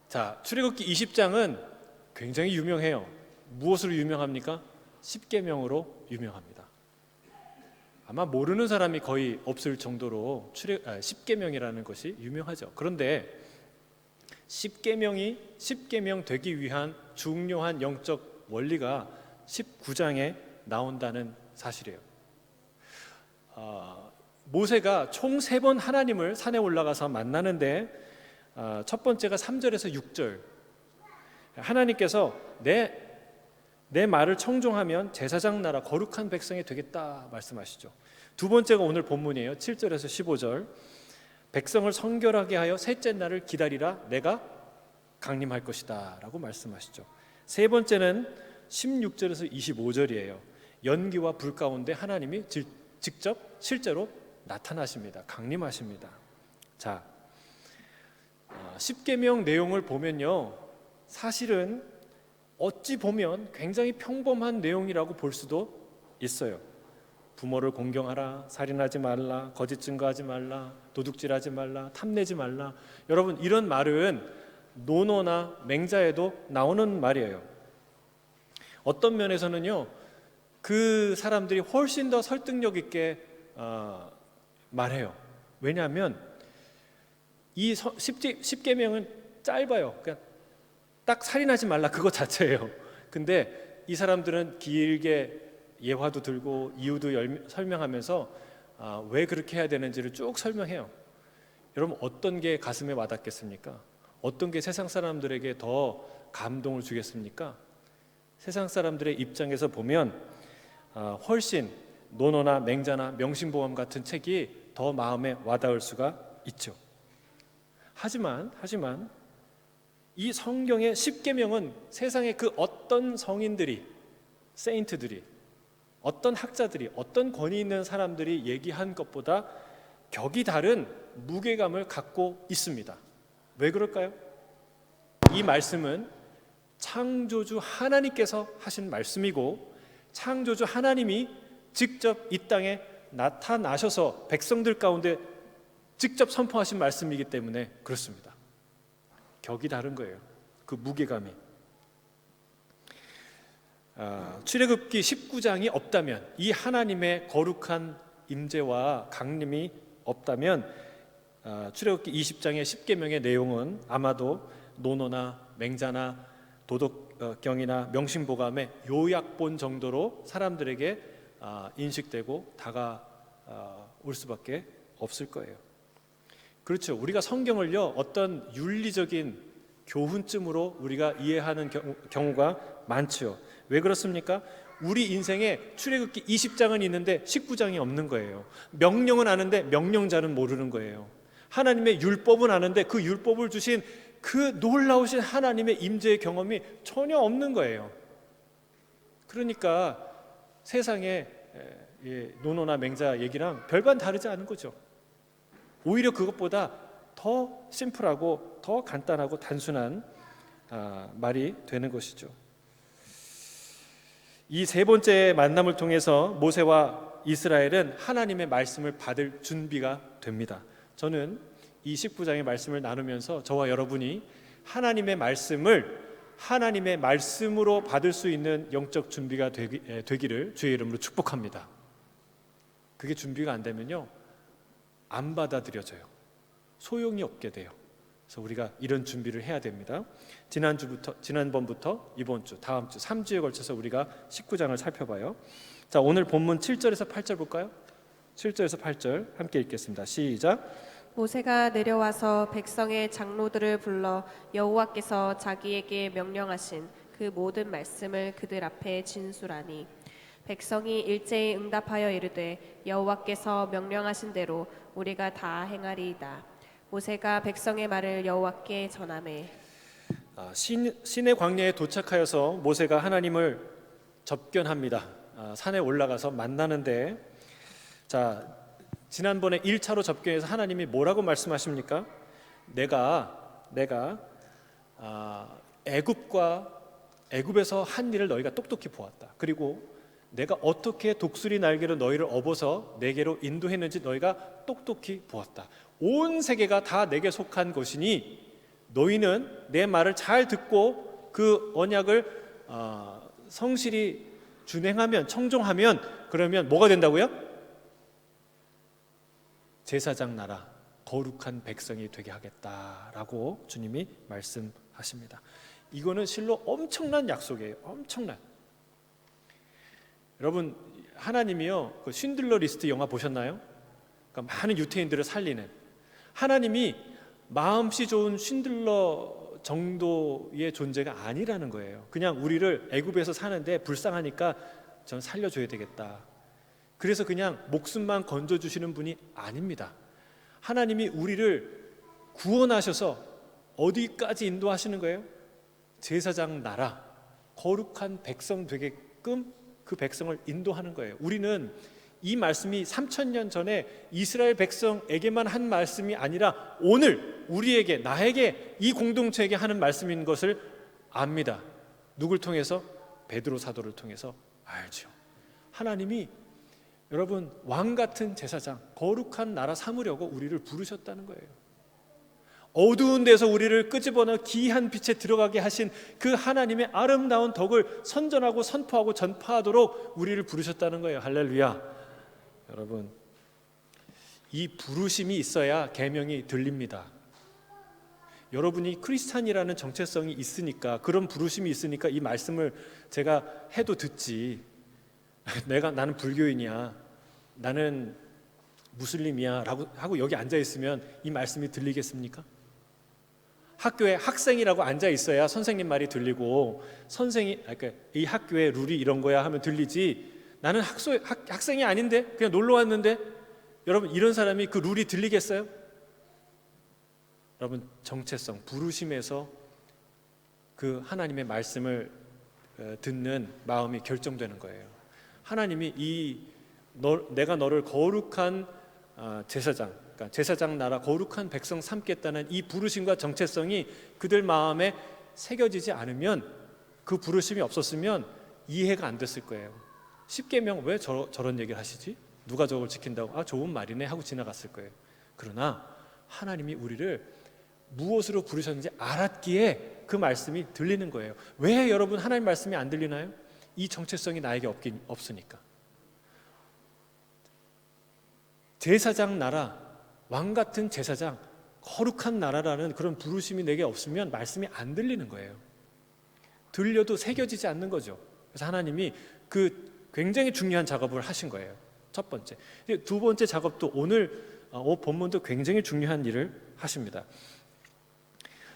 자, 출애굽기 20장은 굉장히 유명해요. 무엇으로 유명합니까? 십계명으로 유명합니다. 아마 모르는 사람이 거의 없을 정도로 십계명이라는 것이 유명하죠. 그런데 십계명 되기 위한 중요한 영적 원리가 19장에 나온다는 사실이에요. 모세가 총 3번 하나님을 산에 올라가서 만나는데 첫 번째가 3절에서 6절, 하나님께서 내 말을 청종하면 제사장 나라 거룩한 백성이 되겠다 말씀하시죠. 두 번째가 오늘 본문이에요. 7절에서 15절, 백성을 성결하게 하여 셋째 날을 기다리라, 내가 강림할 것이다 라고 말씀하시죠. 세 번째는 16절에서 25절이에요. 연기와 불 가운데 하나님이 직접 실제로 나타나십니다. 강림하십니다. 자, 십계명 내용을 보면요, 사실은 어찌 보면 굉장히 평범한 내용이라고 볼 수도 있어요. 부모를 공경하라, 살인하지 말라, 거짓 증거하지 말라, 도둑질하지 말라, 탐내지 말라. 여러분, 이런 말은 논어나 맹자에도 나오는 말이에요. 어떤 면에서는요, 그 사람들이 훨씬 더 설득력 있게 말해요. 왜냐하면 이 십계명은 짧아요. 그냥 딱 살인하지 말라 그거 자체예요. 근데 이 사람들은 길게 예화도 들고 이유도 설명하면서 왜 그렇게 해야 되는지를 쭉 설명해요. 여러분, 어떤 게 가슴에 와닿겠습니까? 어떤 게 세상 사람들에게 더 감동을 주겠습니까? 세상 사람들의 입장에서 보면 훨씬 논어나 맹자나 명심보험 같은 책이 더 마음에 와닿을 수가 있죠. 하지만 이 성경의 십계명은 세상의 그 어떤 성인들이, 세인트들이, 어떤 학자들이, 어떤 권위 있는 사람들이 얘기한 것보다 격이 다른 무게감을 갖고 있습니다. 왜 그럴까요? 이 말씀은 창조주 하나님께서 하신 말씀이고, 창조주 하나님이 직접 이 땅에 나타나셔서 백성들 가운데 직접 선포하신 말씀이기 때문에 그렇습니다. 격이 다른 거예요. 그 무게감이. 출애굽기 19장이 없다면, 이 하나님의 거룩한 임재와 강림이 없다면 출애굽기 20장의 십계명의 내용은 아마도 논어나 맹자나 도덕경이나 명심보감의 요약본 정도로 사람들에게 인식되고 다가올 수밖에 없을 거예요. 그렇죠. 우리가 성경을요, 어떤 윤리적인 교훈쯤으로 우리가 이해하는 경우가 많죠. 왜 그렇습니까? 우리 인생에 출애굽기 20장은 있는데 19장이 없는 거예요. 명령은 아는데 명령자는 모르는 거예요. 하나님의 율법은 아는데 그 율법을 주신 그 놀라우신 하나님의 임재의 경험이 전혀 없는 거예요. 그러니까 세상의 논어나 맹자 얘기랑 별반 다르지 않은 거죠. 오히려 그것보다 더 심플하고 더 간단하고 단순한 말이 되는 것이죠. 이 세 번째 만남을 통해서 모세와 이스라엘은 하나님의 말씀을 받을 준비가 됩니다. 저는 이 19장의 말씀을 나누면서 저와 여러분이 하나님의 말씀을 하나님의 말씀으로 받을 수 있는 영적 준비가 되기를 주의 이름으로 축복합니다. 그게 준비가 안 되면요, 안 받아들여져요. 소용이 없게 돼요. 그래서 우리가 이런 준비를 해야 됩니다. 지난번부터 이번 주, 다음 주 3주에 걸쳐서 우리가 19장을 살펴봐요. 자, 오늘 본문 7절에서 8절 볼까요? 7절에서 8절 함께 읽겠습니다. 시작. 모세가 내려와서 백성의 장로들을 불러 여호와께서 자기에게 명령하신 그 모든 말씀을 그들 앞에 진술하니, 백성이 일제히 응답하여 이르되 여호와께서 명령하신 대로 우리가 다 행하리이다. 모세가 백성의 말을 여호와께 전하매, 시내 광야에 도착하여서 모세가 하나님을 접견합니다. 산에 올라가서 만나는데, 자, 지난번에 1차로 접견해서 하나님이 뭐라고 말씀하십니까? 내가 애굽에서 한 일을 너희가 똑똑히 보았다. 그리고 내가 어떻게 독수리 날개로 너희를 업어서 내게로 인도했는지 너희가 똑똑히 보았다. 온 세계가 다 내게 속한 것이니 너희는 내 말을 잘 듣고 그 언약을 성실히 준행하면, 청종하면, 그러면 뭐가 된다고요? 제사장 나라, 거룩한 백성이 되게 하겠다라고 주님이 말씀하십니다. 이거는 실로 엄청난 약속이에요. 엄청난. 여러분, 하나님이요, 그 쉰들러 리스트 영화 보셨나요? 그러니까 많은 유태인들을 살리는, 하나님이 마음씨 좋은 쉰들러 정도의 존재가 아니라는 거예요. 그냥 우리를 애굽에서 사는데 불쌍하니까 전 살려줘야 되겠다, 그래서 그냥 목숨만 건져주시는 분이 아닙니다. 하나님이 우리를 구원하셔서 어디까지 인도하시는 거예요? 제사장 나라, 거룩한 백성 되게끔 그 백성을 인도하는 거예요. 우리는 이 말씀이 3000년 전에 이스라엘 백성에게만 한 말씀이 아니라 오늘 우리에게, 나에게, 이 공동체에게 하는 말씀인 것을 압니다. 누굴 통해서? 베드로 사도를 통해서 알죠. 하나님이 여러분 왕 같은 제사장, 거룩한 나라 삼으려고 우리를 부르셨다는 거예요. 어두운 데서 우리를 끄집어내 귀한 빛에 들어가게 하신 그 하나님의 아름다운 덕을 선전하고 선포하고 전파하도록 우리를 부르셨다는 거예요. 할렐루야. 여러분, 이 부르심이 있어야 계명이 들립니다. 여러분이 크리스찬이라는 정체성이 있으니까, 그런 부르심이 있으니까 이 말씀을 제가 해도 듣지, 나는 불교인이야, 나는 무슬림이야 라고 하고 여기 앉아 있으면 이 말씀이 들리겠습니까? 학교에 학생이라고 앉아 있어야 선생님 말이 들리고, 그러니까 이 학교의 룰이 이런 거야 하면 들리지, 나는 학생이 아닌데 그냥 놀러 왔는데, 여러분 이런 사람이 그 룰이 들리겠어요? 여러분, 정체성, 부르심에서 그 하나님의 말씀을 듣는 마음이 결정되는 거예요. 하나님이 내가 너를 거룩한 제사장, 그러니까 제사장 나라, 거룩한 백성 삼겠다는 이 부르심과 정체성이 그들 마음에 새겨지지 않으면, 그 부르심이 없었으면 이해가 안 됐을 거예요. 십계명 왜 저런 얘기를 하시지? 누가 저걸 지킨다고? 좋은 말이네 하고 지나갔을 거예요. 그러나 하나님이 우리를 무엇으로 부르셨는지 알았기에 그 말씀이 들리는 거예요. 왜 여러분 하나님 말씀이 안 들리나요? 이 정체성이 나에게 없으니까. 제사장 나라, 왕 같은 제사장, 거룩한 나라라는 그런 부르심이 내게 없으면 말씀이 안 들리는 거예요. 들려도 새겨지지 않는 거죠. 그래서 하나님이 그 굉장히 중요한 작업을 하신 거예요. 첫 번째. 두 번째 작업도 오늘 본문도 굉장히 중요한 일을 하십니다.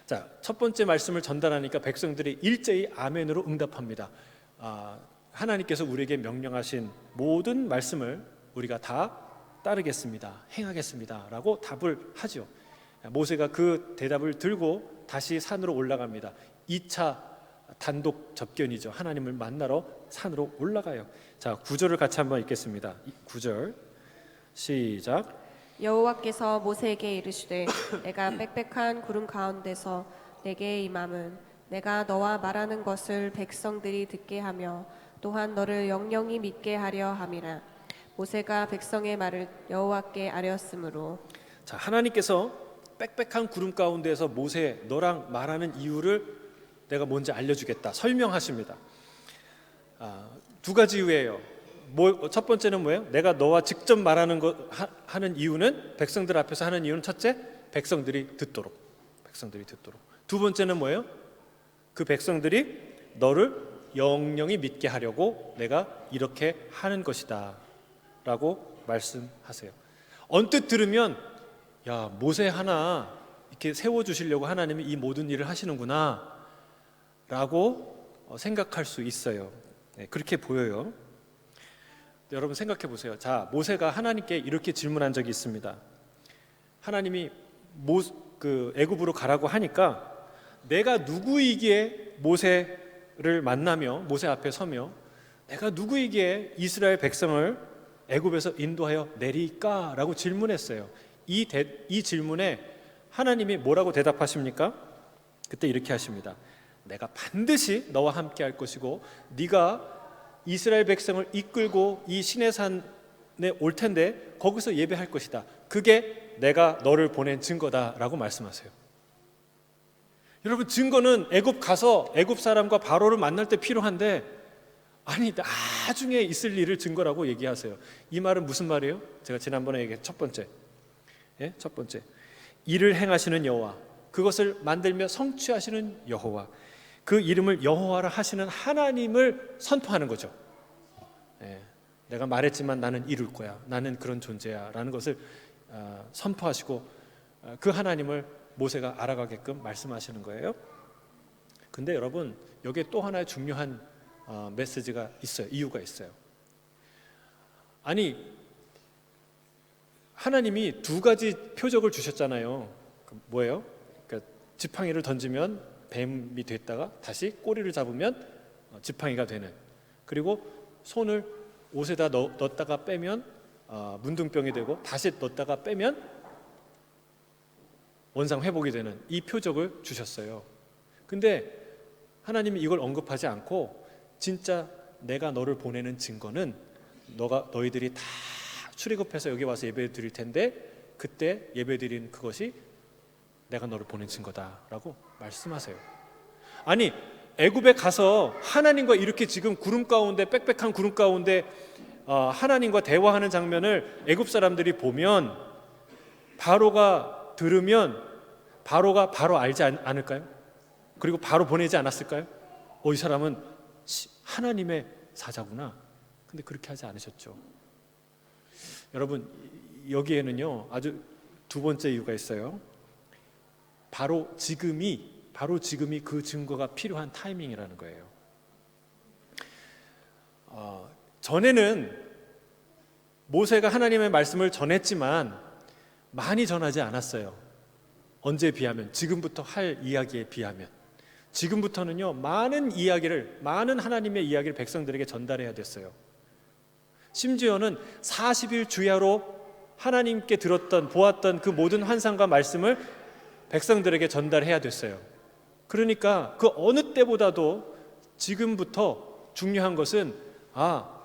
자, 첫 번째 말씀을 전달하니까 백성들이 일제히 아멘으로 응답합니다. 하나님께서 우리에게 명령하신 모든 말씀을 우리가 다 따르겠습니다, 행하겠습니다 라고 답을 하죠. 모세가 그 대답을 들고 다시 산으로 올라갑니다. 2차 단독 접견이죠. 하나님을 만나러 산으로 올라가요. 자, 9절을 같이 한번 읽겠습니다. 9절 시작. 여호와께서 모세에게 이르시되 내가 빽빽한 구름 가운데서 내게 임함은 내가 너와 말하는 것을 백성들이 듣게 하며 또한 너를 영영히 믿게 하려 함이라. 모세가 백성의 말을 여호와께 아뢰었으므로. 자, 하나님께서 빽빽한 구름 가운데서 모세, 너랑 말하는 이유를 내가 뭔지 알려주겠다, 설명하십니다. 두 가지 이유예요. 첫 번째는 뭐예요? 내가 너와 직접 말하는 하는 이유는, 백성들 앞에서 하는 이유는, 첫째, 백성들이 듣도록. 두 번째는 뭐예요? 그 백성들이 너를 영영히 믿게 하려고 내가 이렇게 하는 것이다 라고 말씀하세요. 언뜻 들으면, 야, 모세 하나 이렇게 세워주시려고 하나님이 이 모든 일을 하시는구나 라고 생각할 수 있어요. 네, 그렇게 보여요. 여러분 생각해 보세요. 자, 모세가 하나님께 이렇게 질문한 적이 있습니다. 하나님이 애굽으로 가라고 하니까 내가 누구이기에 모세를 만나며 모세 앞에 서며 내가 누구이기에 이스라엘 백성을 애굽에서 인도하여 내리까? 라고 질문했어요. 이 질문에 하나님이 뭐라고 대답하십니까? 그때 이렇게 하십니다. 내가 반드시 너와 함께 할 것이고 네가 이스라엘 백성을 이끌고 이 시내산에 올 텐데 거기서 예배할 것이다. 그게 내가 너를 보낸 증거다 라고 말씀하세요. 여러분, 증거는 애굽 가서 애굽 사람과 바로를 만날 때 필요한데, 아니 나중에 있을 일을 증거라고 얘기하세요. 이 말은 무슨 말이에요? 제가 지난번에 얘기한 첫 번째, 첫 번째, 일을 행하시는 여호와, 그것을 만들며 성취하시는 여호와, 그 이름을 여호와라 하시는 하나님을 선포하는 거죠. 내가 말했지만 나는 이룰 거야, 나는 그런 존재야 라는 것을 선포하시고 그 하나님을 모세가 알아가게끔 말씀하시는 거예요. 근데 여러분, 여기에 또 하나의 중요한 메시지가 있어요. 이유가 있어요. 아니, 하나님이 두 가지 표적을 주셨잖아요. 뭐예요? 그러니까 지팡이를 던지면 뱀이 됐다가 다시 꼬리를 잡으면 지팡이가 되는, 그리고 손을 옷에다 넣었다가 빼면 문둥병이 되고 다시 넣었다가 빼면 원상 회복이 되는 이 표적을 주셨어요. 근데 하나님이 이걸 언급하지 않고 진짜 내가 너를 보내는 증거는 너희들이 다 출애굽해서 여기 와서 예배 드릴 텐데 그때 예배 드린 그것이 내가 너를 보낸 증거다라고 말씀하세요. 아니, 애굽에 가서 하나님과 이렇게 지금 구름 가운데, 빽빽한 구름 가운데 하나님과 대화하는 장면을 애굽 사람들이 보면, 바로가 들으면 바로가 바로 알지 않을까요? 그리고 바로 보내지 않았을까요? 이 사람은 하나님의 사자구나. 근데 그렇게 하지 않으셨죠. 여러분, 여기에는요 아주 두 번째 이유가 있어요. 바로 지금이 그 증거가 필요한 타이밍이라는 거예요. 전에는 모세가 하나님의 말씀을 전했지만 많이 전하지 않았어요. 언제에 비하면, 지금부터 할 이야기에 비하면. 지금부터는요 많은 하나님의 이야기를 백성들에게 전달해야 됐어요. 심지어는 40일 주야로 하나님께 보았던 그 모든 환상과 말씀을 백성들에게 전달해야 됐어요. 그러니까 그 어느 때보다도 지금부터 중요한 것은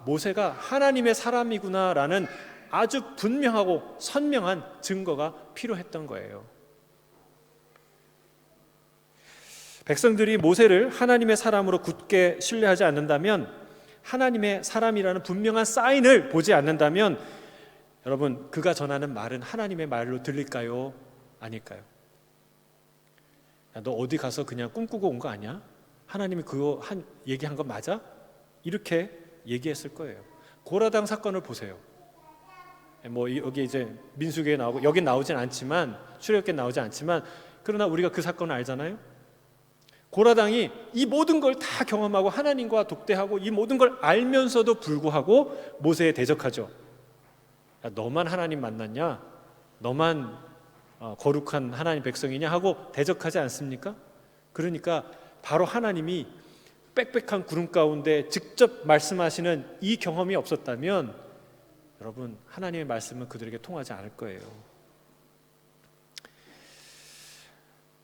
모세가 하나님의 사람이구나라는 아주 분명하고 선명한 증거가 필요했던 거예요. 백성들이 모세를 하나님의 사람으로 굳게 신뢰하지 않는다면, 하나님의 사람이라는 분명한 사인을 보지 않는다면, 여러분, 그가 전하는 말은 하나님의 말로 들릴까요? 아닐까요? 야, 너 어디 가서 그냥 꿈꾸고 온 거 아니야? 하나님이 그거 얘기한 거 맞아? 이렇게 얘기했을 거예요. 고라당 사건을 보세요. 여기 이제 민수기에 나오고, 여기 나오진 않지만, 출애굽기에 나오지 않지만, 그러나 우리가 그 사건을 알잖아요. 고라당이 이 모든 걸 다 경험하고 하나님과 독대하고 이 모든 걸 알면서도 불구하고 모세에 대적하죠. 야, 너만 하나님 만났냐? 너만 거룩한 하나님 백성이냐? 하고 대적하지 않습니까? 그러니까 바로 하나님이 빽빽한 구름 가운데 직접 말씀하시는 이 경험이 없었다면, 여러분, 하나님의 말씀은 그들에게 통하지 않을 거예요.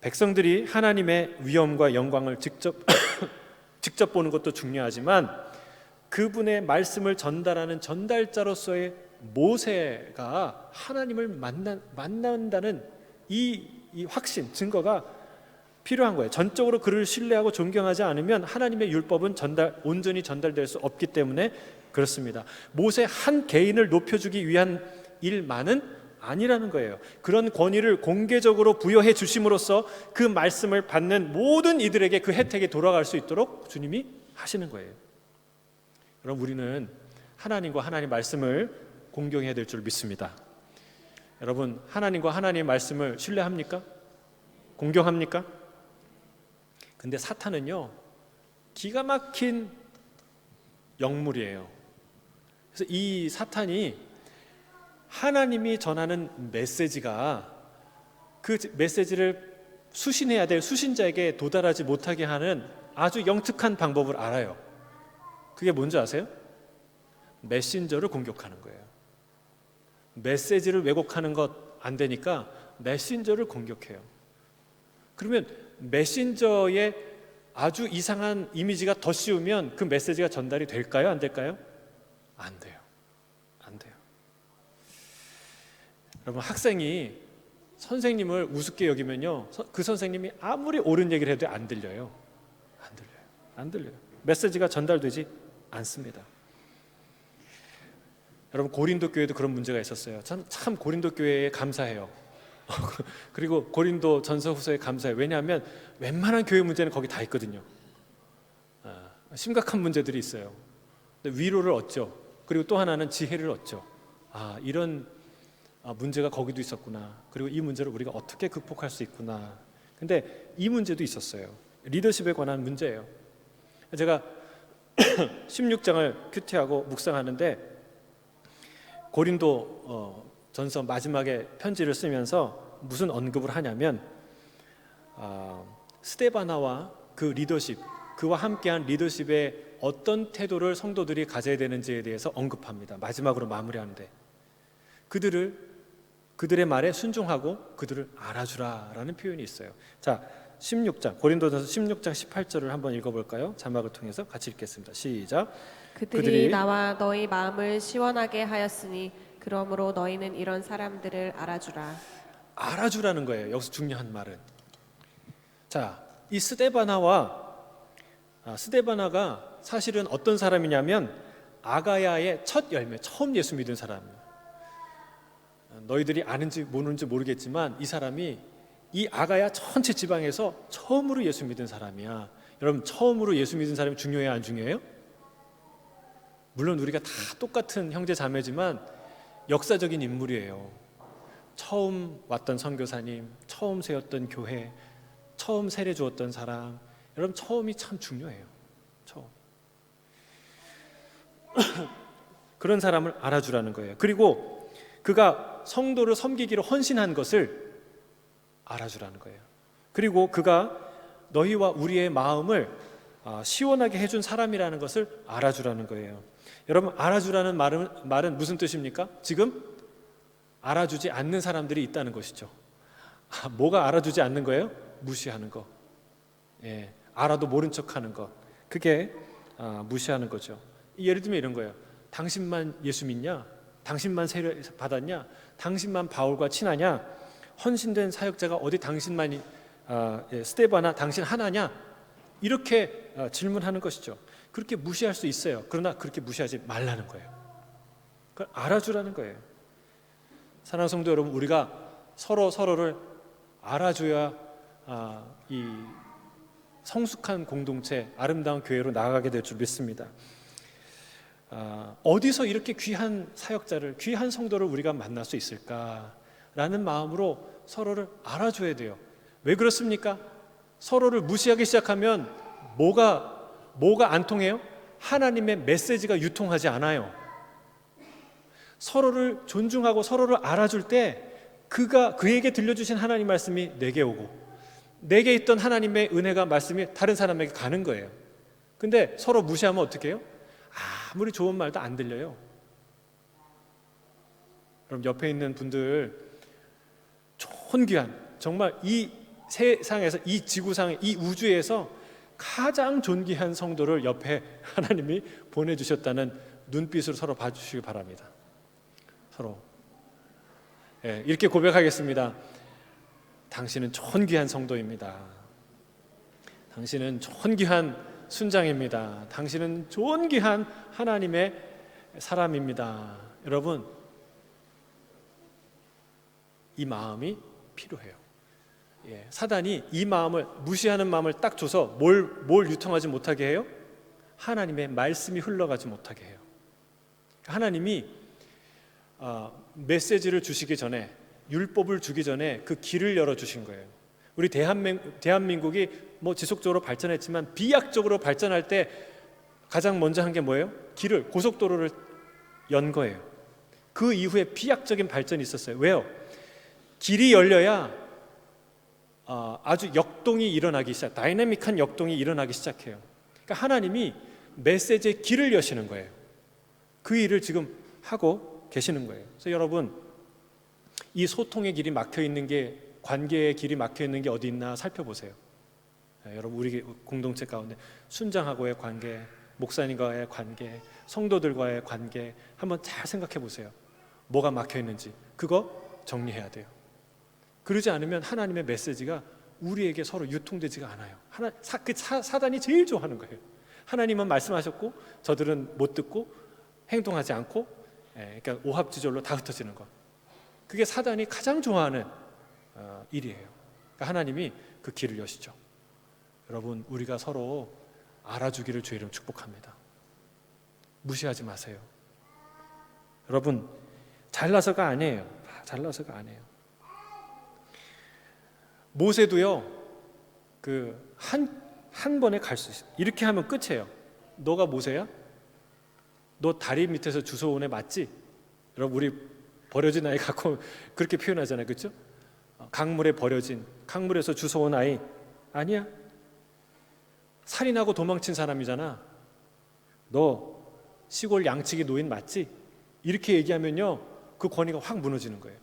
백성들이 하나님의 위엄과 영광을 직접 보는 것도 중요하지만, 그분의 말씀을 전달하는 전달자로서의 모세가 하나님을 만난다는 이 확신, 증거가 필요한 거예요. 전적으로 그를 신뢰하고 존경하지 않으면 하나님의 율법은 온전히 전달될 수 없기 때문에 그렇습니다. 모세 한 개인을 높여주기 위한 일만은 아니라는 거예요. 그런 권위를 공개적으로 부여해 주심으로써 그 말씀을 받는 모든 이들에게 그 혜택이 돌아갈 수 있도록 주님이 하시는 거예요. 그럼 우리는 하나님과 하나님 말씀을 공경해야 될 줄 믿습니다. 여러분, 하나님과 하나님의 말씀을 신뢰합니까? 공경합니까? 근데 사탄은요 기가 막힌 영물이에요. 그래서 이 사탄이 하나님이 전하는 메시지가, 그 메시지를 수신해야 될 수신자에게 도달하지 못하게 하는 아주 영특한 방법을 알아요. 그게 뭔지 아세요? 메신저를 공격하는 거예요. 메시지를 왜곡하는 것 안 되니까 메신저를 공격해요. 그러면 메신저에 아주 이상한 이미지가 더 씌우면 그 메시지가 전달이 될까요? 안 될까요? 안 돼요. 안 돼요. 여러분, 학생이 선생님을 우습게 여기면요, 그 선생님이 아무리 옳은 얘기를 해도 안 들려요. 안 들려요. 메시지가 전달되지 않습니다. 여러분, 고린도 교회도 그런 문제가 있었어요. 참 고린도 교회에 감사해요. 그리고 고린도 전서 후서에 감사해요. 왜냐하면 웬만한 교회 문제는 거기 다 있거든요. 심각한 문제들이 있어요. 근데 위로를 얻죠. 그리고 또 하나는 지혜를 얻죠. 이런 문제가 거기도 있었구나. 그리고 이 문제를 우리가 어떻게 극복할 수 있구나. 근데 이 문제도 있었어요. 리더십에 관한 문제예요. 제가 16장을 큐티하고 묵상하는데 고린도 전서 마지막에 편지를 쓰면서 무슨 언급을 하냐면 스데바나와 그 리더십, 그와 함께한 리더십의 어떤 태도를 성도들이 가져야 되는지에 대해서 언급합니다. 마지막으로 마무리하는데 그들의 말에 순종하고 그들을 알아주라라는 표현이 있어요. 자, 16장 고린도전서 16장 18절을 한번 읽어볼까요? 자막을 통해서 같이 읽겠습니다. 시작. 그들이 나와 너희 마음을 시원하게 하였으니 그러므로 너희는 이런 사람들을 알아주라. 알아주라는 거예요. 여기서 중요한 말은. 자, 이 스데바나가 사실은 어떤 사람이냐면 아가야의 첫 열매, 처음 예수 믿은 사람이에요. 너희들이 아는지 모르는지 모르겠지만 이 사람이 이 아가야 전체 지방에서 처음으로 예수 믿은 사람이야. 여러분, 처음으로 예수 믿은 사람이 중요해요, 안 중요해요? 물론 우리가 다 똑같은 형제 자매지만 역사적인 인물이에요. 처음 왔던 선교사님, 처음 세웠던 교회, 처음 세례 주었던 사람. 여러분, 처음이 참 중요해요. 처음. 그런 사람을 알아주라는 거예요. 그리고 그가 성도를 섬기기로 헌신한 것을 알아주라는 거예요. 그리고 그가 너희와 우리의 마음을 시원하게 해준 사람이라는 것을 알아주라는 거예요. 여러분, 알아주라는 말은 무슨 뜻입니까? 지금 알아주지 않는 사람들이 있다는 것이죠. 뭐가 알아주지 않는 거예요? 무시하는 거. 알아도 모른 척하는 것. 그게 무시하는 거죠. 예를 들면 이런 거예요. 당신만 예수 믿냐? 당신만 세례 받았냐? 당신만 바울과 친하냐? 헌신된 사역자가 어디 당신만이 스데바나 당신 하나냐? 이렇게 질문하는 것이죠. 그렇게 무시할 수 있어요. 그러나 그렇게 무시하지 말라는 거예요. 그걸 알아주라는 거예요. 사랑하는 성도 여러분, 우리가 서로를 알아줘야 이 성숙한 공동체, 아름다운 교회로 나아가게 될 줄 믿습니다. 어디서 이렇게 귀한 사역자를, 귀한 성도를 우리가 만날 수 있을까라는 마음으로 서로를 알아줘야 돼요. 왜 그렇습니까? 서로를 무시하기 시작하면 뭐가 안 통해요? 하나님의 메시지가 유통하지 않아요. 서로를 존중하고 서로를 알아줄 때 그에게 들려주신 하나님 말씀이 내게 오고 내게 있던 하나님의 은혜가 말씀이 다른 사람에게 가는 거예요. 근데 서로 무시하면 어떻게 해요? 아무리 좋은 말도 안 들려요. 그럼 옆에 있는 분들 존귀한, 정말 이 세상에서, 이 지구상, 이 우주에서 가장 존귀한 성도를 옆에 하나님이 보내주셨다는 눈빛으로 서로 봐주시기 바랍니다. 서로 이렇게 고백하겠습니다. 당신은 존귀한 성도입니다. 당신은 존귀한 순장입니다. 당신은 존귀한 하나님의 사람입니다. 여러분, 이 마음이 필요해요. 사단이 이 마음을, 무시하는 마음을 딱 줘서 뭘 유통하지 못하게 해요? 하나님의 말씀이 흘러가지 못하게 해요. 하나님이 메시지를 주시기 전에, 율법을 주기 전에 그 길을 열어주신 거예요. 우리 대한민국이 지속적으로 발전했지만 비약적으로 발전할 때 가장 먼저 한 게 뭐예요? 고속도로를 연 거예요. 그 이후에 비약적인 발전이 있었어요. 왜요? 길이 열려야 아주 역동이 일어나기 시작, 다이내믹한 역동이 일어나기 시작해요. 그러니까 하나님이 메시지의 길을 여시는 거예요. 그 일을 지금 하고 계시는 거예요. 그래서 여러분, 이 소통의 길이 막혀 있는 게, 관계의 길이 막혀 있는 게 어디 있나 살펴보세요. 여러분, 우리 공동체 가운데 순장하고의 관계, 목사님과의 관계, 성도들과의 관계 한번 잘 생각해 보세요. 뭐가 막혀 있는지 그거 정리해야 돼요. 그러지 않으면 하나님의 메시지가 우리에게 서로 유통되지가 않아요. 사단이 제일 좋아하는 거예요. 하나님은 말씀하셨고 저들은 못 듣고 행동하지 않고, 그러니까 오합지졸로 다 흩어지는 것. 그게 사단이 가장 좋아하는 일이에요. 그러니까 하나님이 그 길을 여시죠. 여러분, 우리가 서로 알아주기를 주의 이름 축복합니다. 무시하지 마세요. 여러분, 잘나서가 아니에요. 잘나서가 아니에요. 모세도요, 한 번에 갈 수 있어요. 이렇게 하면 끝이에요. 너가 모세야? 너 다리 밑에서 주워온 애 맞지? 여러분, 우리 버려진 아이 갖고 그렇게 표현하잖아요, 그렇죠? 강물에 버려진, 강물에서 주워온 아이 아니야? 살인하고 도망친 사람이잖아. 너 시골 양치기 노인 맞지? 이렇게 얘기하면요, 그 권위가 확 무너지는 거예요.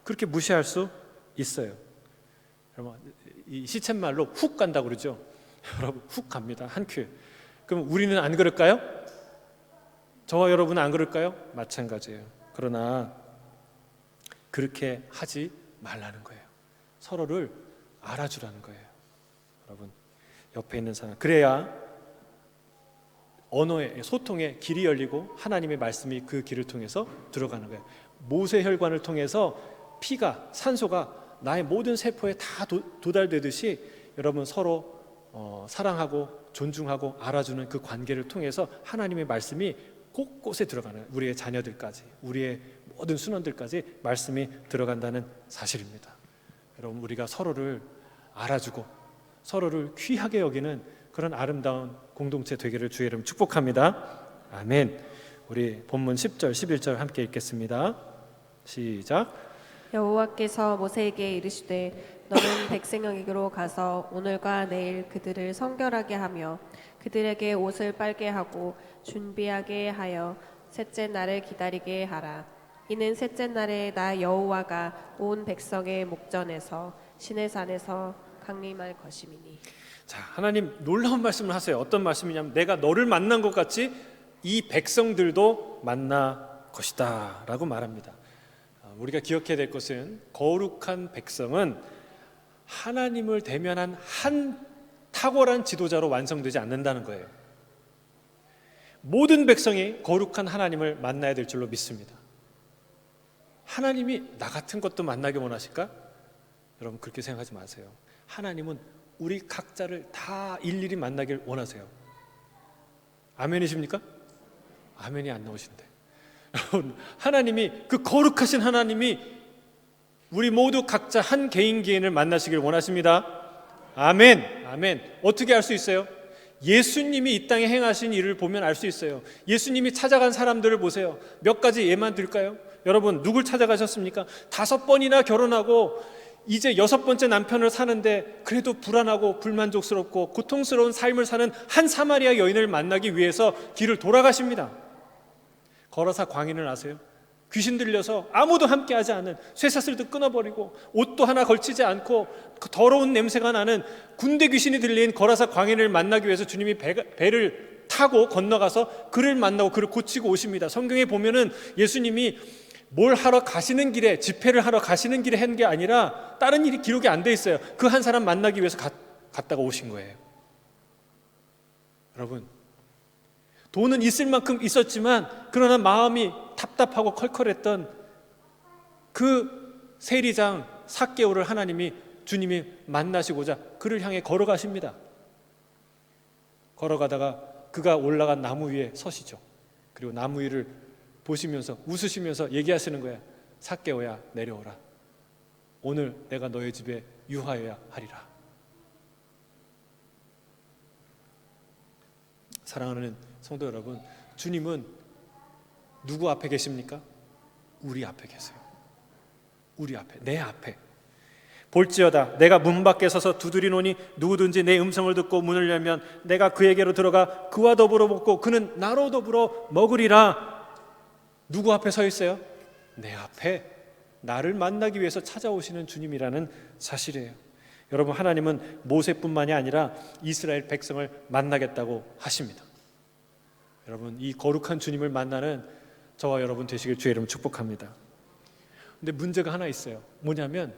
그렇게 무시할 수 있어요. 여러분, 이 시쳇말로 훅 간다고 그러죠. 여러분, 훅 갑니다, 한 큐에. 그럼 우리는 안 그럴까요? 저와 여러분은 안 그럴까요? 마찬가지예요. 그러나 그렇게 하지 말라는 거예요. 서로를 알아주라는 거예요. 여러분, 옆에 있는 사람, 그래야 언어의 소통의 길이 열리고 하나님의 말씀이 그 길을 통해서 들어가는 거예요. 모세 혈관을 통해서 피가, 산소가 나의 모든 세포에 다 도달되듯이 여러분 서로 사랑하고 존중하고 알아주는 그 관계를 통해서 하나님의 말씀이 곳곳에 들어가는, 우리의 자녀들까지, 우리의 모든 순원들까지 말씀이 들어간다는 사실입니다. 여러분, 우리가 서로를 알아주고 서로를 귀하게 여기는 그런 아름다운 공동체 되기를 주의 이름 축복합니다. 아멘. 우리 본문 10절 11절 함께 읽겠습니다. 시작. 여호와께서 모세에게 이르시되 너는 백성에게로 가서 오늘과 내일 그들을 성결하게 하며 그들에게 옷을 빨게 하고 준비하게 하여 셋째 날을 기다리게 하라. 이는 셋째 날에 나 여호와가 온 백성의 목전에서 시내산에서 강림할 것임이니. 자, 하나님 놀라운 말씀을 하세요. 어떤 말씀이냐면 내가 너를 만난 것 같이 이 백성들도 만나 것이다 라고 말합니다. 우리가 기억해야 될 것은 거룩한 백성은 하나님을 대면한 한 탁월한 지도자로 완성되지 않는다는 거예요. 모든 백성이 거룩한 하나님을 만나야 될 줄로 믿습니다. 하나님이 나 같은 것도 만나기 원하실까? 여러분, 그렇게 생각하지 마세요. 하나님은 우리 각자를 다 일일이 만나길 원하세요. 아멘이십니까? 아멘이 안 나오신대. 여러분, 하나님이, 그 거룩하신 하나님이 우리 모두 각자 한 개인 개인을 만나시길 원하십니다. 아멘. 아멘. 어떻게 알 수 있어요? 예수님이 이 땅에 행하신 일을 보면 알 수 있어요. 예수님이 찾아간 사람들을 보세요. 몇 가지 예만 들까요? 여러분, 누굴 찾아가셨습니까? 5번이나 결혼하고 이제 6번째 남편을 사는데 그래도 불안하고 불만족스럽고 고통스러운 삶을 사는 한 사마리아 여인을 만나기 위해서 길을 돌아가십니다. 거라사 광인을 아세요? 귀신 들려서 아무도 함께하지 않은, 쇠사슬도 끊어버리고 옷도 하나 걸치지 않고 그 더러운 냄새가 나는 군대 귀신이 들린 거라사 광인을 만나기 위해서 주님이 배를 타고 건너가서 그를 만나고 그를 고치고 오십니다. 성경에 보면은 예수님이 뭘 하러 가시는 길에, 집회를 하러 가시는 길에 한 게 아니라 다른 일이 기록이 안 돼 있어요. 그 한 사람 만나기 위해서 갔다가 오신 거예요. 여러분, 돈은 있을 만큼 있었지만 그러나 마음이 답답하고 컬컬했던 그 세리장 삭개오를 주님이 만나시고자 그를 향해 걸어가십니다. 걸어가다가 그가 올라간 나무 위에 서시죠. 그리고 나무 위를 보시면서 웃으시면서 얘기하시는 거야. 삭개오야, 내려오라. 오늘 내가 너의 집에 유하여야 하리라. 사랑하는 성도 여러분, 주님은 누구 앞에 계십니까? 우리 앞에 계세요. 우리 앞에, 내 앞에. 볼지어다 내가 문 밖에 서서 두드리노니 누구든지 내 음성을 듣고 문을 열면 내가 그에게로 들어가 그와 더불어 먹고 그는 나로 더불어 먹으리라. 누구 앞에 서 있어요? 내 앞에, 나를 만나기 위해서 찾아오시는 주님이라는 사실이에요. 여러분, 하나님은 모세뿐만이 아니라 이스라엘 백성을 만나겠다고 하십니다. 여러분, 이 거룩한 주님을 만나는 저와 여러분 되시길 주의 이름으로 축복합니다. 근데 문제가 하나 있어요. 뭐냐면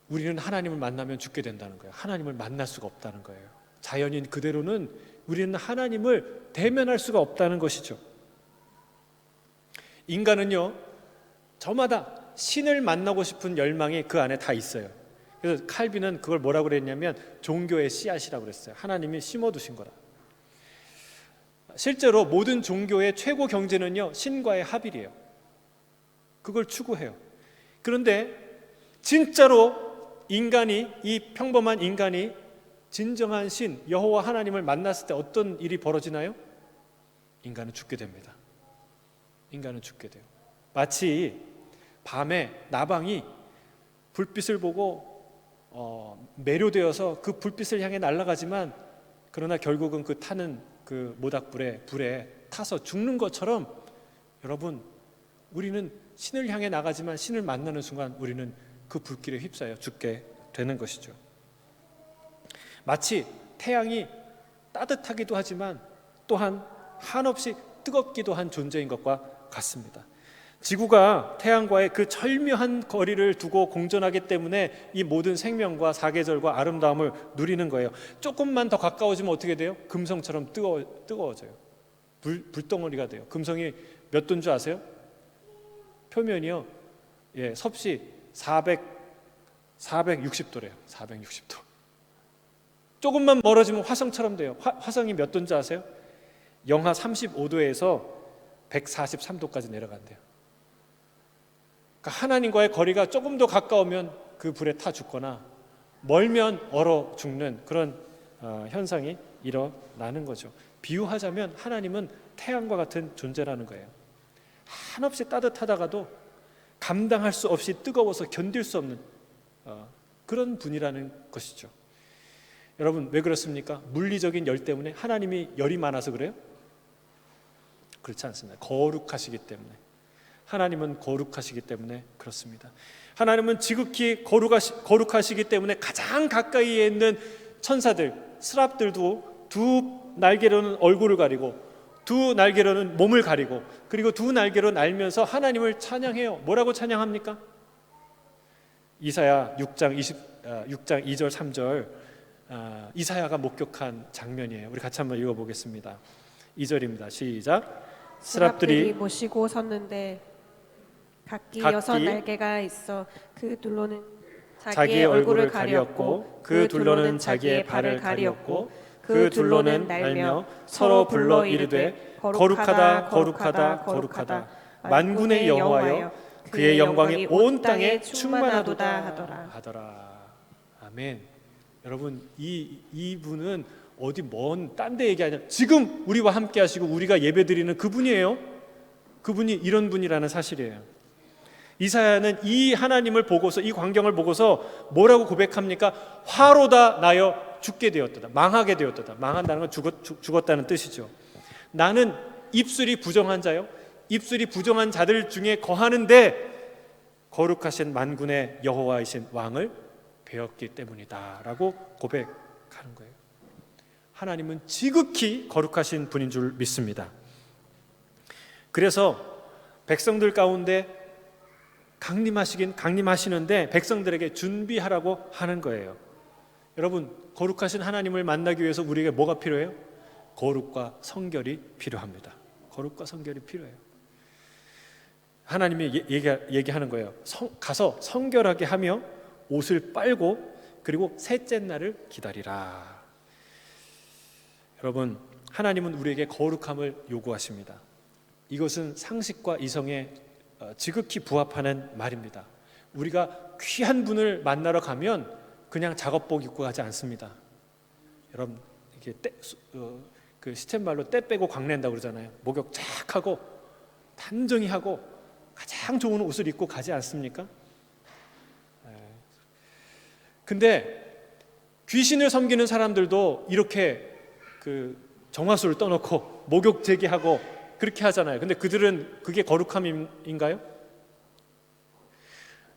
우리는 하나님을 만나면 죽게 된다는 거예요. 하나님을 만날 수가 없다는 거예요. 자연인 그대로는 우리는 하나님을 대면할 수가 없다는 것이죠. 인간은요, 저마다 신을 만나고 싶은 열망이 그 안에 다 있어요. 그래서 칼빈은 그걸 뭐라고 그랬냐면 종교의 씨앗이라고 그랬어요. 하나님이 심어두신 거라. 실제로 모든 종교의 최고 경지는요, 신과의 합일이에요. 그걸 추구해요. 그런데 진짜로 인간이, 이 평범한 인간이 진정한 신 여호와 하나님을 만났을 때 어떤 일이 벌어지나요? 인간은 죽게 됩니다. 인간은 죽게 돼요. 마치 밤에 나방이 불빛을 보고 매료되어서 그 불빛을 향해 날아가지만 그러나 결국은 그 타는 그 모닥불에 불에 타서 죽는 것처럼, 여러분, 우리는 신을 향해 나가지만 신을 만나는 순간 우리는 그 불길에 휩싸여 죽게 되는 것이죠. 마치 태양이 따뜻하기도 하지만 또한 한없이 뜨겁기도 한 존재인 것과 같습니다. 지구가 태양과의 그 절묘한 거리를 두고 공전하기 때문에 이 모든 생명과 사계절과 아름다움을 누리는 거예요. 조금만 더 가까워지면 어떻게 돼요? 금성처럼 뜨거워져요. 불덩어리가 돼요. 금성이 몇 도인 줄 아세요? 표면이요, 섭씨 460도래요. 460도. 조금만 멀어지면 화성처럼 돼요. 화성이 몇 도인지 아세요? 영하 35도에서 143도까지 내려간대요. 그러니까 하나님과의 거리가 조금 더 가까우면 그 불에 타 죽거나 멀면 얼어 죽는 그런 현상이 일어나는 거죠. 비유하자면 하나님은 태양과 같은 존재라는 거예요. 한없이 따뜻하다가도 감당할 수 없이 뜨거워서 견딜 수 없는 그런 분이라는 것이죠. 여러분, 왜 그렇습니까? 물리적인 열 때문에 하나님이 열이 많아서 그래요? 그렇지 않습니다. 거룩하시기 때문에. 하나님은 거룩하시기 때문에 그렇습니다. 하나님은 지극히 거룩하시기 때문에 가장 가까이에 있는 천사들, 스랍들도 두 날개로는 얼굴을 가리고 두 날개로는 몸을 가리고 그리고 두 날개로 날면서 하나님을 찬양해요. 뭐라고 찬양합니까? 이사야 6장 2절 3절 이사야가 목격한 장면이에요. 우리 같이 한번 읽어보겠습니다. 2절입니다. 시작. 스랍들이 모시고 섰는데 각기 6날개가 있어 그 둘로는 자기의 얼굴을 가리었고 그 둘로는 자기의 발을 가리었고 그 둘로는 날며 서로 불러 이르되 거룩하다 거룩하다 거룩하다 만군의 여호와여 그의 영광이 온 땅에 충만하도다 하더라. 아멘. 여러분, 이분은 어디 먼 딴 데 얘기 아니라 지금 우리와 함께 하시고 우리가 예배드리는 그분이에요. 그분이 이런 분이라는 사실이에요. 이사야는 이 하나님을 보고서, 이 광경을 보고서 뭐라고 고백합니까? 화로다 나여 죽게 되었다. 망하게 되었다. 망한다는 건 죽었다는 뜻이죠. 나는 입술이 부정한 자요, 입술이 부정한 자들 중에 거하는데 거룩하신 만군의 여호와이신 왕을 배웠기 때문이다 라고 고백하는 거예요. 하나님은 지극히 거룩하신 분인 줄 믿습니다. 그래서 백성들 가운데 강림하시는데 백성들에게 준비하라고 하는 거예요. 여러분, 거룩하신 하나님을 만나기 위해서 우리에게 뭐가 필요해요? 거룩과 성결이 필요합니다. 거룩과 성결이 필요해요. 하나님이 얘기하는 거예요. 가서 성결하게 하며 옷을 빨고 그리고 셋째 날을 기다리라. 여러분, 하나님은 우리에게 거룩함을 요구하십니다. 이것은 상식과 이성에 지극히 부합하는 말입니다. 우리가 귀한 분을 만나러 가면 그냥 작업복 입고 가지 않습니다. 여러분, 이게 그 시쳇말로 때 빼고 광낸다고 그러잖아요. 목욕 쫙 하고 단정히 하고 가장 좋은 옷을 입고 가지 않습니까? 근데 귀신을 섬기는 사람들도 이렇게 그 정화수를 떠놓고 목욕 제기하고 그렇게 하잖아요. 근데 그들은 그게 거룩함인가요?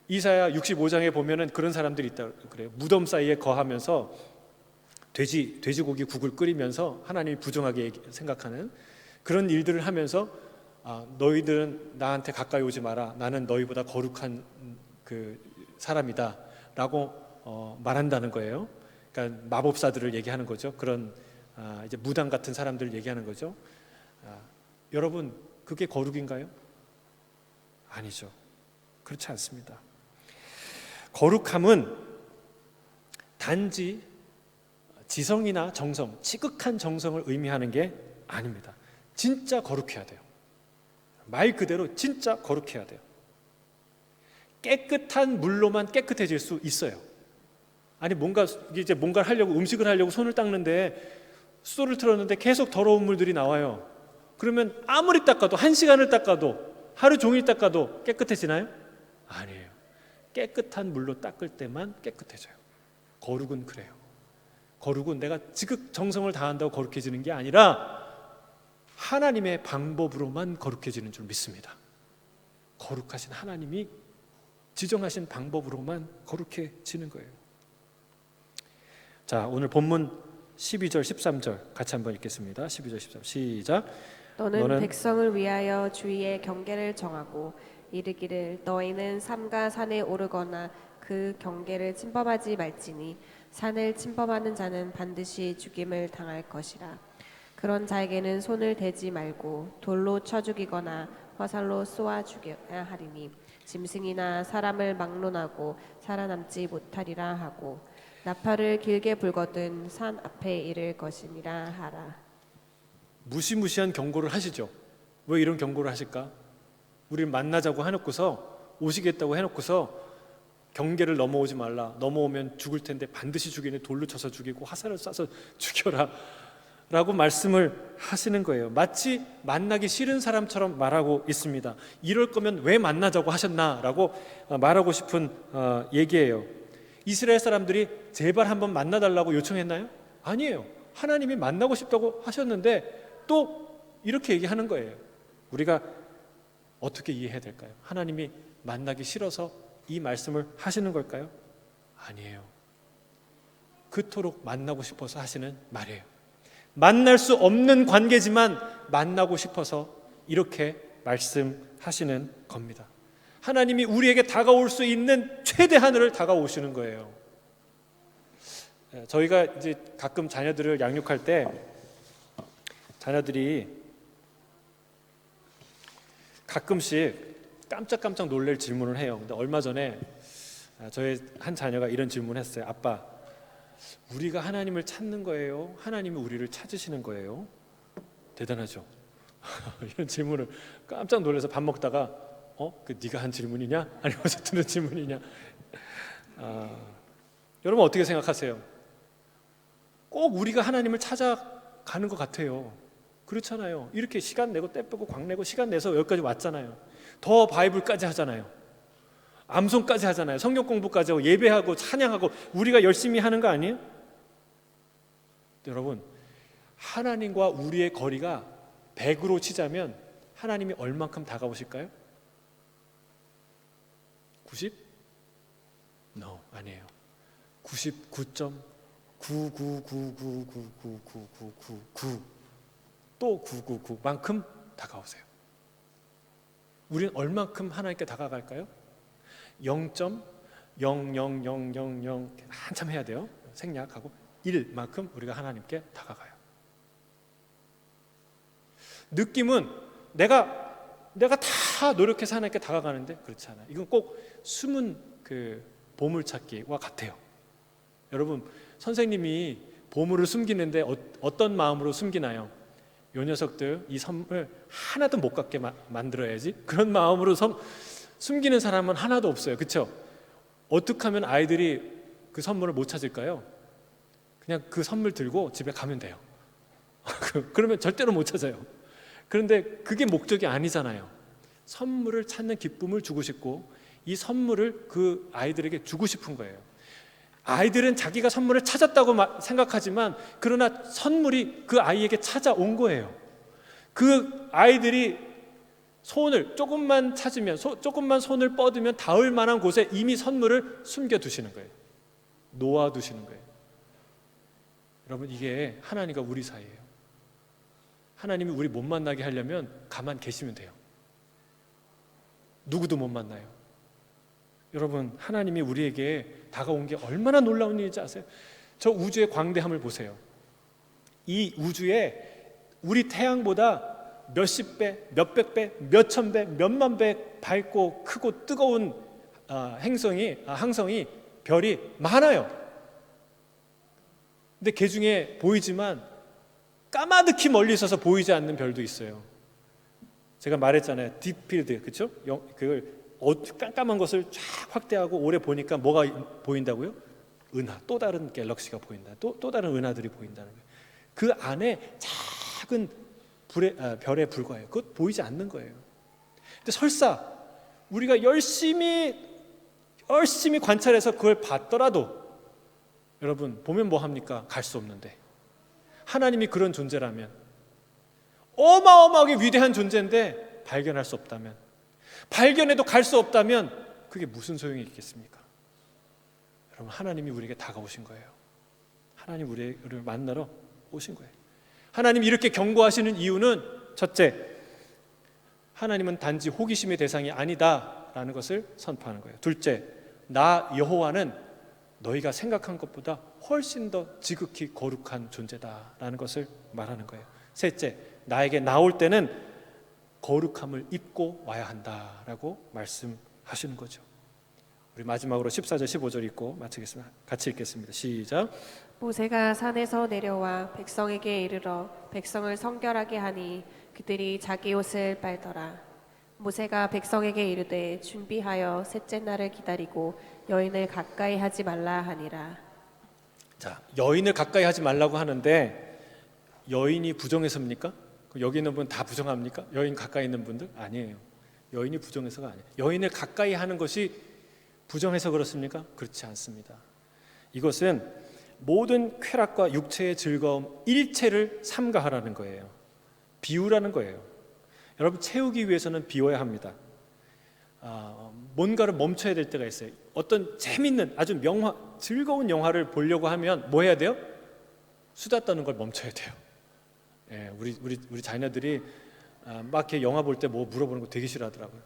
이사야 65장에 보면은 그런 사람들이 있다고 그래요. 무덤 사이에 거하면서 돼지고기 국을 끓이면서 하나님이 부정하게 생각하는 그런 일들을 하면서 너희들은 나한테 가까이 오지 마라. 나는 너희보다 거룩한 그 사람이다 라고 말한다는 거예요. 그러니까 마법사들을 얘기하는 거죠. 그런 이제 무당 같은 사람들을 얘기하는 거죠. 여러분, 그게 거룩인가요? 아니죠. 그렇지 않습니다. 거룩함은 단지 지성이나 정성, 지극한 정성을 의미하는 게 아닙니다. 진짜 거룩해야 돼요. 말 그대로 진짜 거룩해야 돼요. 깨끗한 물로만 깨끗해질 수 있어요. 아니 뭔가를 하려고, 음식을 하려고 손을 닦는데 숫소를 틀었는데 계속 더러운 물들이 나와요. 그러면 아무리 닦아도, 1시간을 닦아도, 하루 종일 닦아도 깨끗해지나요? 아니에요. 깨끗한 물로 닦을 때만 깨끗해져요. 거룩은 그래요. 거룩은 내가 지극 정성을 다한다고 거룩해지는 게 아니라 하나님의 방법으로만 거룩해지는 줄 믿습니다. 거룩하신 하나님이 지정하신 방법으로만 거룩해지는 거예요. 자, 오늘 본문 12절 13절 같이 한번 읽겠습니다. 12절 13절 시작. 너는 백성을 위하여 주위의 경계를 정하고 이르기를 너희는 삼가 산에 오르거나 그 경계를 침범하지 말지니 산을 침범하는 자는 반드시 죽임을 당할 것이라. 그런 자에게는 손을 대지 말고 돌로 쳐 죽이거나 화살로 쏘아 죽여야 하리니 짐승이나 사람을 막론하고 살아남지 못하리라 하고 나팔을 길게 불거든 산 앞에 이를 것이니라 하라. 무시무시한 경고를 하시죠. 왜 이런 경고를 하실까? 우리를 만나자고 해놓고서, 오시겠다고 해놓고서 경계를 넘어오지 말라, 넘어오면 죽을 텐데 반드시 죽이네, 돌로 쳐서 죽이고 화살을 쏴서 죽여라 라고 말씀을 하시는 거예요. 마치 만나기 싫은 사람처럼 말하고 있습니다. 이럴 거면 왜 만나자고 하셨나 라고 말하고 싶은 얘기예요. 이스라엘 사람들이 제발 한번 만나달라고 요청했나요? 아니에요. 하나님이 만나고 싶다고 하셨는데 또 이렇게 얘기하는 거예요. 우리가 어떻게 이해해야 될까요? 하나님이 만나기 싫어서 이 말씀을 하시는 걸까요? 아니에요. 그토록 만나고 싶어서 하시는 말이에요. 만날 수 없는 관계지만 만나고 싶어서 이렇게 말씀하시는 겁니다. 하나님이 우리에게 다가올 수 있는 최대한으로 다가오시는 거예요. 저희가 이제 가끔 자녀들을 양육할 때 자녀들이 가끔씩 깜짝깜짝 놀랄 질문을 해요. 근데 얼마 전에 저희 한 자녀가 이런 질문을 했어요. 아빠, 우리가 하나님을 찾는 거예요? 하나님이 우리를 찾으시는 거예요? 대단하죠? 이런 질문을 깜짝 놀라서 밥 먹다가 그 네가 한 질문이냐? 아니면서 듣는 질문이냐? 여러분 어떻게 생각하세요? 꼭 우리가 하나님을 찾아가는 것 같아요. 그렇잖아요. 이렇게 시간 내고 때 빼고 광 내고 시간 내서 여기까지 왔잖아요. 더 바이블까지 하잖아요. 암송까지 하잖아요. 성경 공부까지 하고 예배하고 찬양하고 우리가 열심히 하는 거 아니에요? 여러분, 하나님과 우리의 거리가 100으로 치자면 하나님이 얼만큼 다가오실까요? 90? No, 아니에요. 99.999999999 또 999만큼 다가오세요. 우리는 얼만큼 하나님께 다가갈까요? 0.00000 한참 해야 돼요. 생략하고 1만큼 우리가 하나님께 다가가요. 느낌은 내가 다 노력해서 하나님께 다가가는데 그렇지 않아요. 이건 꼭 숨은 그 보물찾기와 같아요. 여러분, 선생님이 보물을 숨기는데 어떤 마음으로 숨기나요? 요 녀석들 이 선물 하나도 못 갖게 만들어야지, 그런 마음으로 숨기는 사람은 하나도 없어요. 그렇죠? 어떻게 하면 아이들이 그 선물을 못 찾을까요? 그냥 그 선물 들고 집에 가면 돼요. 그러면 절대로 못 찾아요. 그런데 그게 목적이 아니잖아요. 선물을 찾는 기쁨을 주고 싶고 이 선물을 그 아이들에게 주고 싶은 거예요. 아이들은 자기가 선물을 찾았다고 생각하지만 그러나 선물이 그 아이에게 찾아온 거예요. 그 아이들이 손을 조금만 찾으면, 조금만 손을 뻗으면 닿을 만한 곳에 이미 선물을 숨겨두시는 거예요. 놓아두시는 거예요. 여러분, 이게 하나님과 우리 사이예요. 하나님이 우리 못 만나게 하려면 가만 계시면 돼요. 누구도 못 만나요. 여러분, 하나님이 우리에게 다가온 게 얼마나 놀라운 일인지 아세요? 저 우주의 광대함을 보세요. 이 우주에 우리 태양보다 몇십 배, 몇백 배, 몇천 배, 몇만 배 밝고 크고 뜨거운 항성이 별이 많아요. 근데 그 중에 보이지만 까마득히 멀리 있어서 보이지 않는 별도 있어요. 제가 말했잖아요. 딥필드, 그렇죠? 그걸 깜깜한 것을 쫙 확대하고 오래 보니까 뭐가 보인다고요? 은하, 또 다른 갤럭시가 보인다. 또 다른 은하들이 보인다는 거예요. 그 안에 작은 별에 불과해요. 그것 보이지 않는 거예요. 근데 설사 우리가 열심히 관찰해서 그걸 봤더라도 여러분, 보면 뭐 합니까? 갈 수 없는데. 하나님이 그런 존재라면, 어마어마하게 위대한 존재인데 발견할 수 없다면, 발견해도 갈 수 없다면 그게 무슨 소용이 있겠습니까? 여러분, 하나님이 우리에게 다가오신 거예요. 하나님 우리를 만나러 오신 거예요. 하나님이 이렇게 경고하시는 이유는 첫째, 하나님은 단지 호기심의 대상이 아니다라는 것을 선포하는 거예요. 둘째, 나 여호와는 너희가 생각한 것보다 훨씬 더 지극히 거룩한 존재다라는 것을 말하는 거예요. 셋째, 나에게 나올 때는 거룩함을 입고 와야 한다라고 말씀하시는 거죠. 우리 마지막으로 14절 15절 읽고 마치겠습니다. 같이 읽겠습니다. 시작. 모세가 산에서 내려와 백성에게 이르러 백성을 성결하게 하니 그들이 자기 옷을 빨더라. 모세가 백성에게 이르되 준비하여 셋째 날을 기다리고 여인을 가까이 하지 말라 하니라. 자, 여인을 가까이 하지 말라고 하는데 여인이 부정해서입니까? 여기 있는 분 다 부정합니까? 여인 가까이 있는 분들? 아니에요. 여인이 부정해서가 아니에요. 여인을 가까이 하는 것이 부정해서 그렇습니까? 그렇지 않습니다. 이것은 모든 쾌락과 육체의 즐거움 일체를 삼가하라는 거예요. 비우라는 거예요. 여러분, 채우기 위해서는 비워야 합니다. 뭔가를 멈춰야 될 때가 있어요. 어떤 재밌는 아주 즐거운 영화를 보려고 하면 뭐 해야 돼요? 수다 떠는 걸 멈춰야 돼요. 예, 우리 자녀들이 막 이렇게 영화 볼 때 뭐 물어보는 거 되게 싫어하더라고요.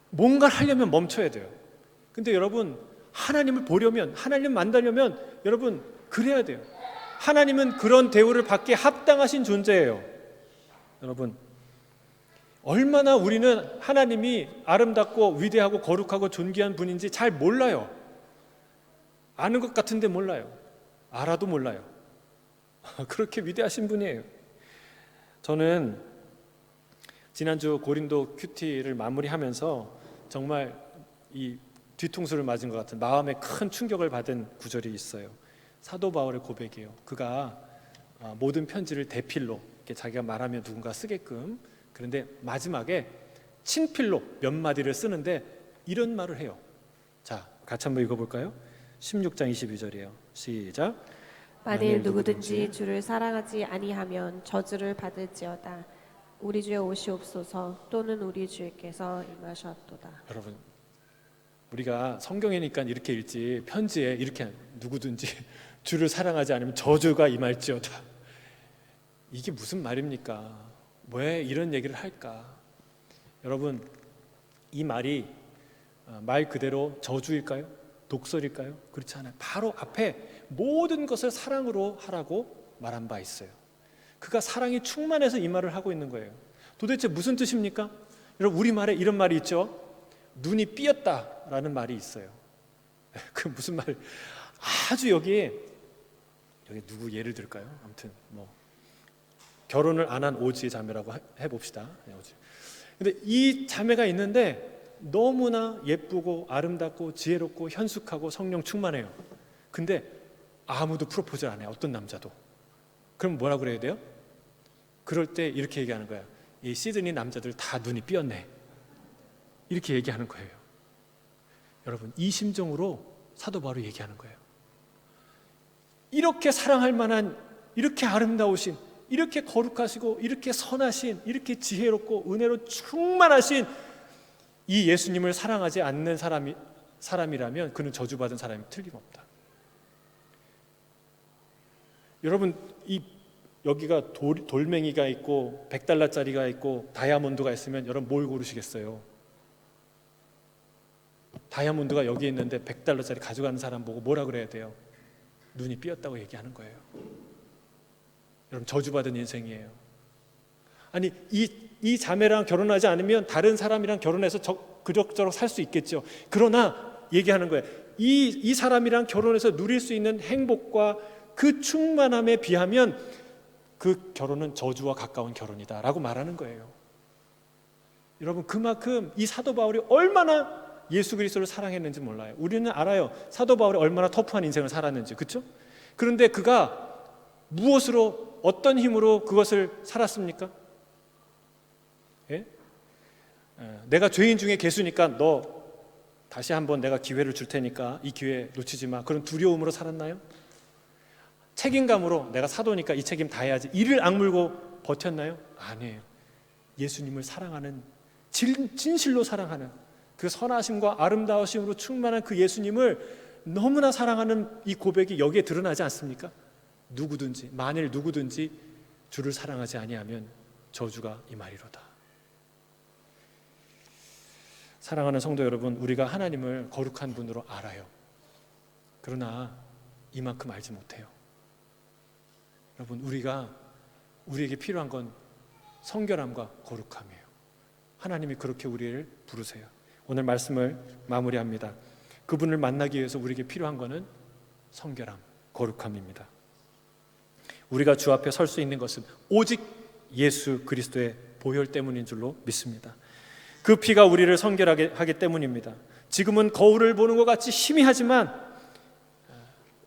뭔가를 하려면 멈춰야 돼요. 근데 여러분, 하나님을 보려면, 하나님 만나려면 여러분 그래야 돼요. 하나님은 그런 대우를 받기에 합당하신 존재예요. 여러분, 얼마나 우리는 하나님이 아름답고 위대하고 거룩하고 존귀한 분인지 잘 몰라요. 아는 것 같은데 몰라요. 알아도 몰라요. 그렇게 위대하신 분이에요. 저는 지난주 고린도 큐티를 마무리하면서 정말 이 뒤통수를 맞은 것 같은 마음에 큰 충격을 받은 구절이 있어요. 사도 바울의 고백이에요. 그가 모든 편지를 대필로 이렇게 자기가 말하면 누군가 쓰게끔, 그런데 마지막에 친필로 몇 마디를 쓰는데 이런 말을 해요. 자, 같이 한번 읽어볼까요? 16장 22절이에요. 시작. 만일 누구든지 주를 사랑하지 아니하면 저주를 받을지어다. 우리 주여 오시옵소서. 또는 우리 주께서 임하셨도다. 여러분, 우리가 성경이니까 이렇게 읽지 편지에 이렇게 누구든지 주를 사랑하지 않으면 저주가 임할지어다. 이게 무슨 말입니까? 왜 이런 얘기를 할까? 여러분, 이 말이 말 그대로 저주일까요? 독설일까요? 그렇지 않아요. 바로 앞에 모든 것을 사랑으로 하라고 말한 바 있어요. 그가 사랑이 충만해서 이 말을 하고 있는 거예요. 도대체 무슨 뜻입니까? 여러분, 우리말에 이런 말이 있죠. 눈이 삐었다라는 말이 있어요. 그 무슨 말? 아주 여기 누구 예를 들까요? 아무튼 뭐 결혼을 안 한 오지의 자매라고 해봅시다. 근데 이 자매가 있는데 너무나 예쁘고 아름답고 지혜롭고 현숙하고 성령 충만해요. 근데 아무도 프로포즈를 안 해요. 어떤 남자도. 그럼 뭐라 그래야 돼요? 그럴 때 이렇게 얘기하는 거야. 이 시드니 남자들 다 눈이 삐었네. 이렇게 얘기하는 거예요. 여러분, 이 심정으로 사도 바울이 얘기하는 거예요. 이렇게 사랑할 만한, 이렇게 아름다우신, 이렇게 거룩하시고 이렇게 선하신, 이렇게 지혜롭고 은혜로 충만하신 이 예수님을 사랑하지 않는 사람이라면 그는 저주받은 사람이 틀림없다. 여러분, 여기가 돌멩이가 있고 $100짜리가 있고 다이아몬드가 있으면 여러분 뭘 고르시겠어요? 다이아몬드가 여기 있는데 $100짜리 가져가는 사람 보고 뭐라 그래야 돼요? 눈이 삐었다고 얘기하는 거예요. 여러분, 저주받은 인생이에요. 아니, 이 자매랑 결혼하지 않으면 다른 사람이랑 결혼해서 그럭저럭 살 수 있겠죠. 그러나 얘기하는 거예요. 이 사람이랑 결혼해서 누릴 수 있는 행복과 그 충만함에 비하면 그 결혼은 저주와 가까운 결혼이다 라고 말하는 거예요. 여러분, 그만큼 이 사도 바울이 얼마나 예수 그리스도를 사랑했는지 몰라요. 우리는 알아요. 사도 바울이 얼마나 터프한 인생을 살았는지, 그렇죠? 그런데 그가 무엇으로, 어떤 힘으로 그것을 살았습니까? 예? 내가 죄인 중에 개수니까 너 다시 한번 내가 기회를 줄 테니까 이 기회 놓치지 마. 그런 두려움으로 살았나요? 책임감으로 내가 사도니까 이 책임 다 해야지, 이를 악물고 버텼나요? 아니에요. 예수님을 사랑하는, 진실로 사랑하는 그 선하심과 아름다우심으로 충만한 그 예수님을 너무나 사랑하는 이 고백이 여기에 드러나지 않습니까? 누구든지, 만일 누구든지 주를 사랑하지 아니하면 저주가 임하리로다. 사랑하는 성도 여러분, 우리가 하나님을 거룩한 분으로 알아요. 그러나 이만큼 알지 못해요. 여러분, 우리에게 필요한 건 성결함과 거룩함이에요. 하나님이 그렇게 우리를 부르세요. 오늘 말씀을 마무리합니다. 그분을 만나기 위해서 우리에게 필요한 것은 성결함, 거룩함입니다. 우리가 주 앞에 설 수 있는 것은 오직 예수 그리스도의 보혈 때문인 줄로 믿습니다. 그 피가 우리를 성결하게 하기 때문입니다. 지금은 거울을 보는 것 같이 희미하지만,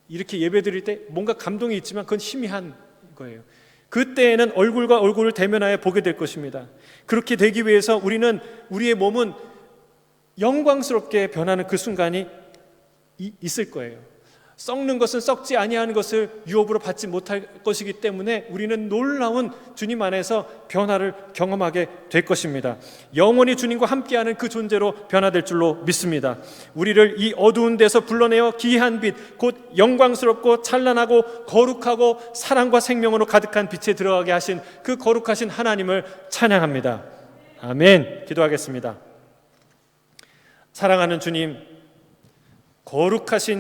이렇게 예배 드릴 때 뭔가 감동이 있지만 그건 희미한 거예요. 그때에는 얼굴과 얼굴을 대면하여 보게 될 것입니다. 그렇게 되기 위해서 우리의 몸은 영광스럽게 변하는 그 순간이 있을 거예요. 썩는 것은 썩지 아니하는 것을 유업으로 받지 못할 것이기 때문에 우리는 놀라운 주님 안에서 변화를 경험하게 될 것입니다. 영원히 주님과 함께하는 그 존재로 변화될 줄로 믿습니다. 우리를 이 어두운 데서 불러내어 기이한 빛, 곧 영광스럽고 찬란하고 거룩하고 사랑과 생명으로 가득한 빛에 들어가게 하신 그 거룩하신 하나님을 찬양합니다. 아멘. 기도하겠습니다. 사랑하는 주님, 거룩하신